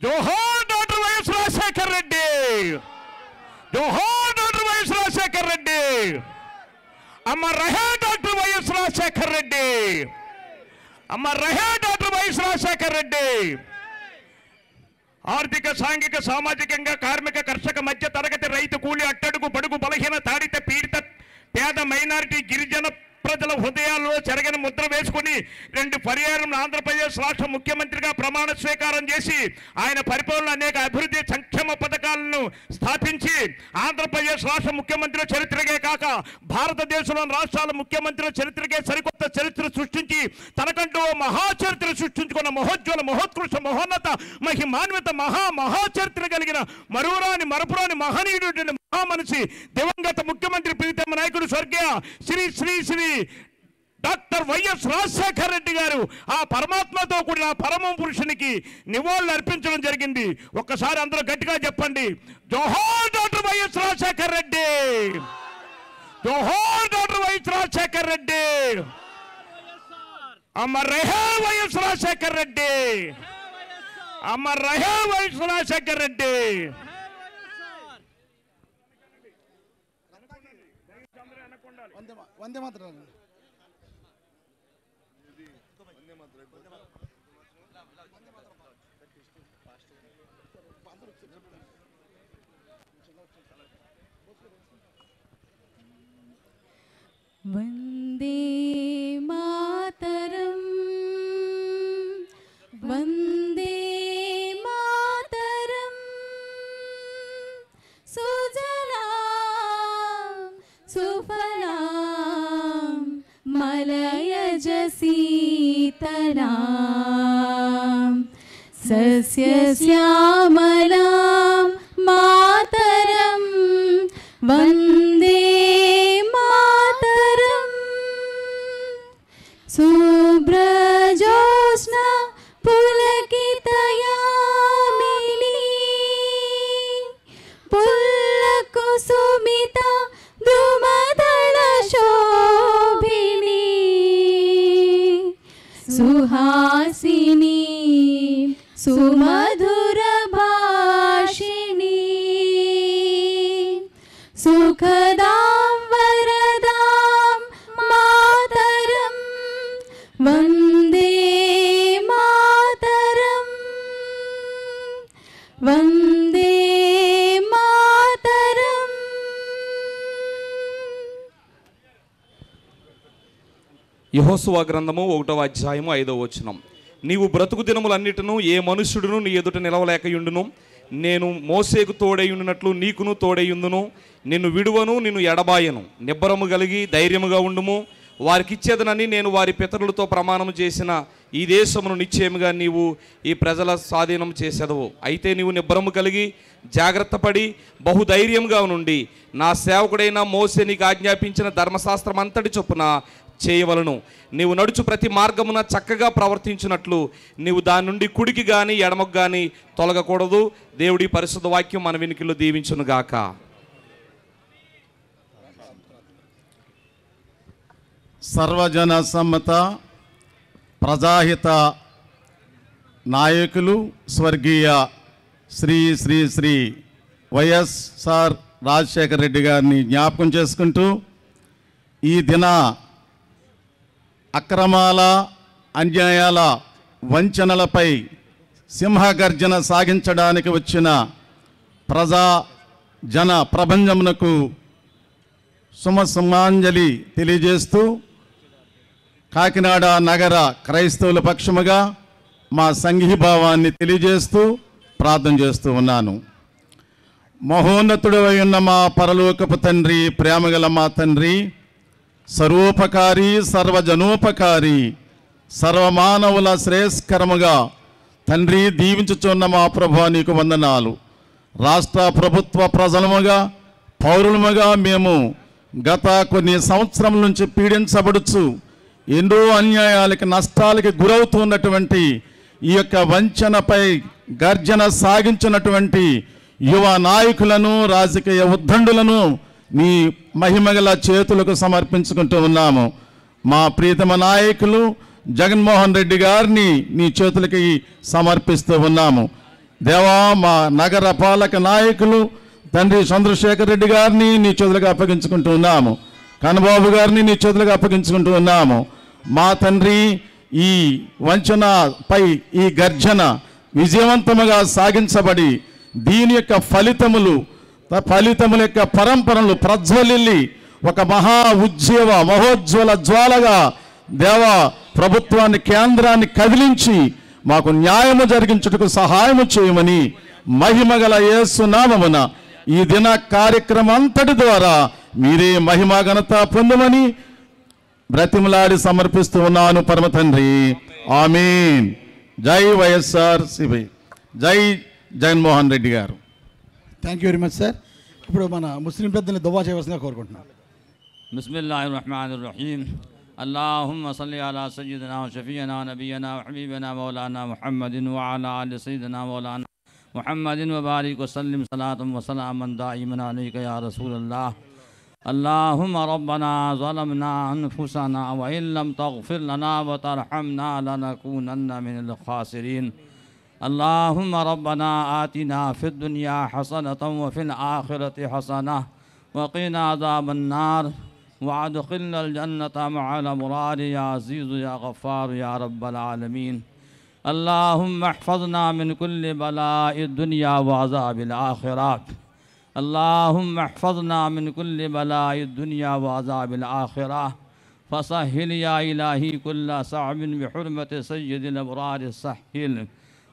జోహార్ doctor YS Rajasekhara Reddy, జోహార్ doctor YS Rajasekhara Reddy, అమర్ రహే డాక్టర్ వైఎస్ రాజశేఖర రెడ్డి, అమర్ రహే డాక్టర్ వైఎస్ రాజశేఖర రెడ్డి. ఆర్థిక, సాంఘిక, సామాజికంగా కార్మిక, కర్షక, మధ్య తరగతి, రైతు, కూలి, అట్టడుగు, బడుగు, బలహీన, తాడిత, పీడిత, పేద, మైనారిటీ, గిరిజన ప్రజల హృదయాల్లో చెరగని ముద్ర వేసుకుని 2 పర్యాయం ఆంధ్రప్రదేశ్ రాష్ట్ర ముఖ్యమంత్రిగా ప్రమాణ స్వీకారం చేసి ఆయన పరిపాలన అనేక అభివృద్ధి సంక్షేమ పథకాలను స్థాపించి ఆంధ్రప్రదేశ్ రాష్ట్ర ముఖ్యమంత్రుల చరిత్రకే కాక భారతదేశంలోని రాష్ట్రాల ముఖ్యమంత్రుల చరిత్రకే సరికొత్త చరిత్ర సృష్టించి తనకంటూ మహాచరిత్ర సృష్టించుకున్న మహోజ్వల, మహోత్కృష్ట, మహోన్నత, మహిమాన్విత, మహాచరిత్ర కలిగిన మరువురాని, మరపురాని మహనీయుడు, మహామనిషి, దివంగత ముఖ్యమంత్రి, ప్రీతమ నాయకుడు, స్వర్గీయ శ్రీ శ్రీ శ్రీ డాక్టర్ వైఎస్ రాజశేఖర రెడ్డి గారు ఆ పరమాత్మతో కూడిన పరమ పురుషునికి నివాళులు అర్పించడం జరిగింది. ఒక్కసారి అందరూ గట్టిగా చెప్పండి, జోహార్ డాక్టర్ వైఎస్ రాజశేఖర రెడ్డి, జోహార్ డాక్టర్ వైఎస్ రాజశేఖర రెడ్డి, అమర్ రహే వైఎస్ రాజశేఖర రెడ్డి, అమర్ రహే వైఎస్ రాజశేఖర రెడ్డి. వందే మాత్రం. వందే మాతరం, వందే మాతరం, సుజలాం సుఫలాం మలయజ శీతలాం సస్యశ్యామలాం మాతరం వందే మాతరం. శుభ్రజోత్స్నా పులకితయామినీ పుల్లకుసుమిత ద్రుమదళ శోభినీ సుహాసినీ సుమధుర భాషిణీ సుఖదాం వరదాం మాతరం వందే మాతరం, వందే మాతరం. యెహోషువ గ్రంథము 1వ అధ్యాయము 5వ వచనం. నీవు బ్రతుకు దినములన్నిటిను ఏ మనుష్యుడును నీ ఎదుట నిలవలేకయుండును. నేను మోసేకు తోడైయుండునట్లు నీకును తోడైయుందును. నిన్ను విడువను, నిన్ను ఎడబాయను. నిబ్బరము కలిగి ధైర్యముగా ఉండుము. వారికిచ్చేదనని నేను వారి పితరులతో ప్రమాణము చేసిన ఈ దేశమును నిశ్చయముగా నీవు ఈ ప్రజల స్వాధీనం చేసేదవు. అయితే నీవు నిబ్బరము కలిగి జాగ్రత్త పడి బహుధైర్యంగా నుండి నా సేవకుడైన మోసే నీకు ఆజ్ఞాపించిన ధర్మశాస్త్రం అంతటి చొప్పున చేయవలను. నీవు నడుచు ప్రతి మార్గమున చక్కగా ప్రవర్తించినట్లు నీవు దాని నుండి కుడికి కానీ ఎడమకు కానీ తొలగకూడదు. దేవుడి పరిశుద్ధ వాక్యం మన వినికిలో దీవించునుగాక. సర్వజన సమ్మత ప్రజాహిత నాయకులు స్వర్గీయ శ్రీ శ్రీ శ్రీ వైఎస్ఆర్ రాజశేఖర రెడ్డి గారిని జ్ఞాపకం చేసుకుంటూ ఈ దిన అక్రమాల, అన్యాయాల, వంచనలపై సింహగర్జన సాగించడానికి వచ్చిన ప్రజా జన ప్రపంచమునకు సుమసుమాంజలి తెలియజేస్తూ కాకినాడ నగర క్రైస్తవుల పక్షముగా మా సంఘీభావాన్ని తెలియజేస్తూ ప్రార్థన చేస్తూ ఉన్నాను. మహోన్నతుడై ఉన్న మా పరలోకపు తండ్రి, ప్రేమగల మా తండ్రి, సర్వోపకారి, సర్వజనోపకారి, సర్వమానవుల శ్రేయస్కరముగా తండ్రి దీవించుచున్న మా ప్రభువా నీకు వందనాలు. రాష్ట్ర ప్రభుత్వ ప్రజలముగా, పౌరులముగా మేము గత కొన్ని సంవత్సరం నుంచి పీడించబడుచు ఎన్నో అన్యాయాలకి, నష్టాలకి గురవుతున్నటువంటి ఈ యొక్క వంచనపై గర్జన సాగించినటువంటి యువ నాయకులను, రాజకీయ ఉద్దండులను నీ మహిమగల చేతులకు సమర్పించుకుంటూ ఉన్నాము. మా ప్రియతమ నాయకులు జగన్మోహన్ రెడ్డి గారిని నీ చేతులకి సమర్పిస్తూ ఉన్నాము. దేవా మా నగర పాలక నాయకులు తండ్రి చంద్రశేఖర్ రెడ్డి గారిని నీ చేతులకు అప్పగించుకుంటూ ఉన్నాము. కన్నబాబు గారిని నీ చేతులకు అప్పగించుకుంటూ ఉన్నాము. మా తండ్రి ఈ వంచనపై ఈ గర్జన విజయవంతముగా సాగించబడి దీని యొక్క ఫలితముల యొక్క పరంపరలు ప్రజ్వలిల్లి ఒక మహోజ్వల జ్వాలగా దేవ ప్రభుత్వాన్ని కేంద్రాన్ని కదిలించి మాకు న్యాయము జరిగించుటకు సహాయము చేయమని మహిమగల యేసు నామమున ఈ దిన కార్యక్రమం అంతటి ద్వారా మీరే మహిమ ఘనత పొందమని బ్రతిమలాడి సమర్పిస్తూ ఉన్నాను పరమ తండ్రి. ఆమీన్. జై వైఎస్ఆర్ సిపి, జై జగన్మోహన్ రెడ్డి గారు. Thank you very much sir. ఇప్పుడు మన ముస్లిం పెద్దల్ని దువా చేయవలసిందిగా కోరుకుంటున్నాను. బిస్మిల్లాహిర్ రహమానిర్ రహీం. అల్లాహుమ్మ సల్లి అలా సయ్యిదనా వ షఫీయనా నబియనా వ హబీబనా మౌలానా ముహమ్మదిన్ వ అలా ఆలి సయ్యిదనా మౌలానా ముహమ్మదిన్ వ బారిక్ వ సల్లిం సలాతం వ సలామన్ దాయిమన్ అలైక యా రసూలల్లాహ్. اللهم ربنا ظلمنا أنفسنا وإن لم تغفر لنا وترحمنا لنكونن من الخاسرين. اللهم ربنا آتنا في الدنيا حسنة وفي الآخرة حسنة وقنا عذاب النار وادخلنا الجنة مع الأبرار يا عزيز يا غفار يا رب العالمين. اللهم احفظنا من كل بلاء الدنيا وعذاب الآخرة. اللهم احفظنا من كل بلاء الدنيا وعذاب الآخرة. فسهل يا إلهي كل صعب بحرمة سيد الأبرار السهل.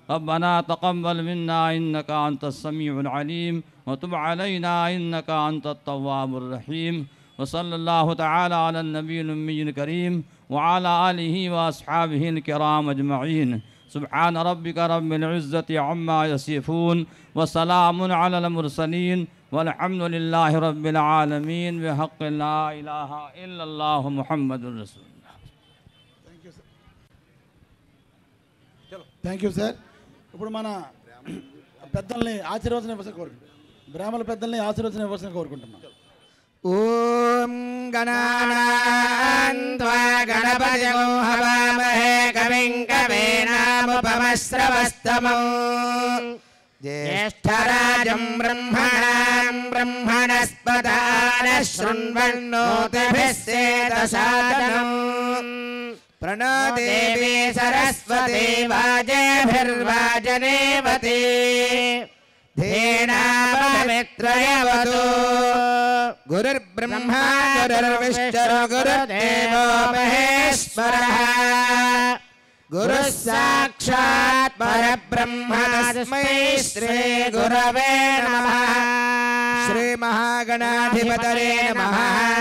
ربنا تقبل منا إنك أنت السميع العليم وتب علينا إنك أنت التواب الرحيم. وصلى الله تعالى على النبي الأمي الكريم وعلى آله وأصحابه الكرام أجمعين. سبحان ربك رب العزة عما يصفون وسلام على المرسلين والحمد لله رب العالمين بحق لا إله إلا الله محمد رسول الله. Thank you sir. ఇప్పుడు మన పెద్దల్ని ఆశీర్వచనం ఇవ్వాల్సిన కోరుకుంటున్నాం. బ్రాహ్మణ పెద్దల్ని ఆశీర్వచనం ఇవ్వాల్సిన కోరుకుంటున్నాం. ఓం గణానాం త్వా గణపతిం హవామహే కవిం కవీనాముపమశ్రవస్తమం జ్యేష్ఠరాజం బ్రహ్మణాం బ్రహ్మణస్పదాన శృణ్వన్నోతిభిः సేదసాదనం ప్రణో దేవీ సరస్వతి వాజేభిర్వాజనేవతి ధేనాపవిత్రయవతు గురుర్బ్రహ్మా గురుర్విష్ణుర్ గురుర్దేవో మహేశ్వరః గురుః సాక్షాత్ పరబ్రహ్మ తస్మై శ్రీ గురవే నమః. శ్రీ మహాగణాధిపతయే నమః.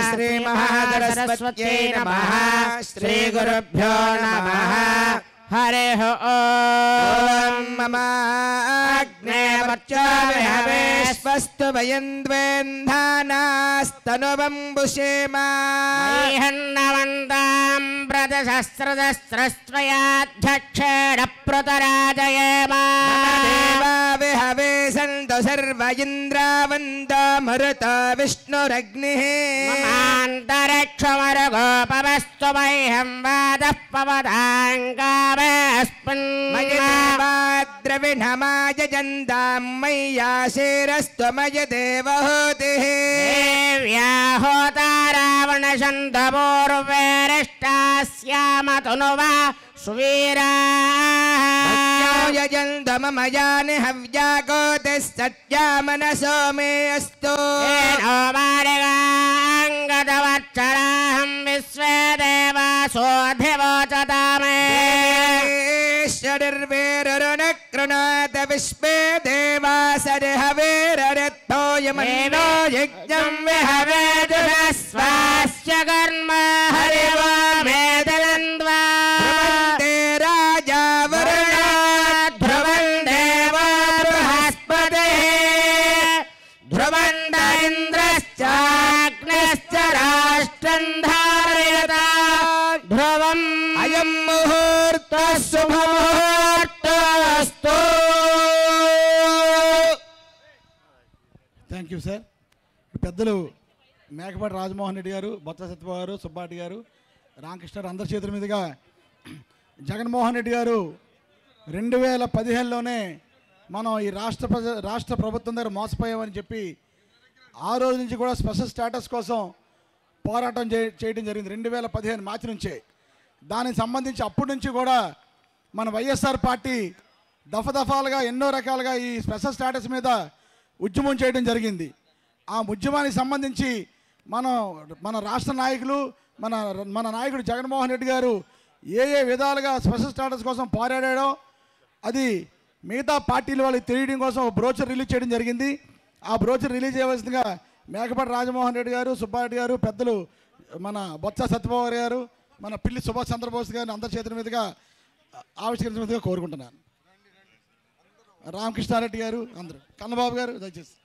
శ్రీ మహాసరస్వత్యై నమః. శ్రీ గురుభ్యో నమః. హరి ఓం మమ అగ్నేవర్చోవిహవేశ్వస్తు వయంద్వేంధానాస్తనుబంబుషేమాహన్నవంతాం ప్రజశస్త్రదస్త్రస్త్రయాధ్యక్షేణ ప్రతరాజయేమా దేవావిహవే సంతు సర్వ ఇంద్రావంతో మరుత విష్ణురగ్నిః మమాంతరిక్షమరుగోపమస్తు మహ్యం వాదః పవదాంగామేऽస్మిన్ ద్రవిణమాయజంతాం మయ్యాశేరస్త్వమయ దేవహూతిః దేవ్యా హోతారావణశంతపూర్వేరిష్టాస్యామతనువా సువీరాయజంతమమయాని హవ్యాకోతిः సత్యామనసో మే అస్తు అంగదవర్చరాహం విశ్వే దేవాసోऽధివోచతామే శరీర్వేరునక్రుణాత విశ్వే దేవాసరిహవేరరత్తోయమన్నో యజ్ఞం విహవేదురస్వాస్య కర్మ హరివో మేదనంద్వా ధ్రువంతే రాజా వరుణా ధ్రువం దేవో బృహస్పతిః ధ్రువంత ఇంద్రశ్చాగ్నిశ్చ రాష్ట్రం ధారయత ధ్రువం అయం ముహూర్త శుభముహూర్తస్తు. Thank you sir. పెద్దలు మేకపాటి రాజమోహన్ రెడ్డి గారు, బొత్స సత్యబాబు గారు, సుబ్బాటి గారు, రామకృష్ణ అందరి చేతుల మీదుగా జగన్మోహన్ రెడ్డి గారు 2015లోనే మనం ఈ రాష్ట్ర ప్రభుత్వం దగ్గర మోసపోయామని చెప్పి ఆ రోజు నుంచి కూడా స్పెషల్ స్టేటస్ కోసం పోరాటం చేయడం జరిగింది 2015 మార్చి నుంచే. దానికి సంబంధించి అప్పటి నుంచి కూడా మన వైఎస్ఆర్ పార్టీ దఫాలుగా ఎన్నో రకాలుగా ఈ స్పెషల్ స్టేటస్ మీద ఉద్యమం చేయడం జరిగింది. ఆ ఉద్యమానికి సంబంధించి మన రాష్ట్ర నాయకులు మన నాయకుడు జగన్మోహన్ రెడ్డి గారు ఏ విధాలుగా స్పెషల్ స్టేటస్ కోసం పోరాడాడో అది మిగతా పార్టీల వాళ్ళకి తెలియడం కోసం ఒక బ్రోచర్ రిలీజ్ చేయడం జరిగింది. ఆ బ్రోచర్ రిలీజ్ చేయవలసిందిగా మేకపాటి రాజమోహన్ రెడ్డి గారు, సుబ్బారెడ్డి గారు, పెద్దలు మన బొత్స సత్యబాబు గారు, మన పిల్లి సుభాష్ చంద్రబోస్ గారిని అందరి చేతుల మీదుగా ఆవిష్కరించినట్టుగా కోరుకుంటున్నాను. రామకృష్ణారెడ్డి గారు, అందరూ, కన్నబాబు గారు దయచేసి.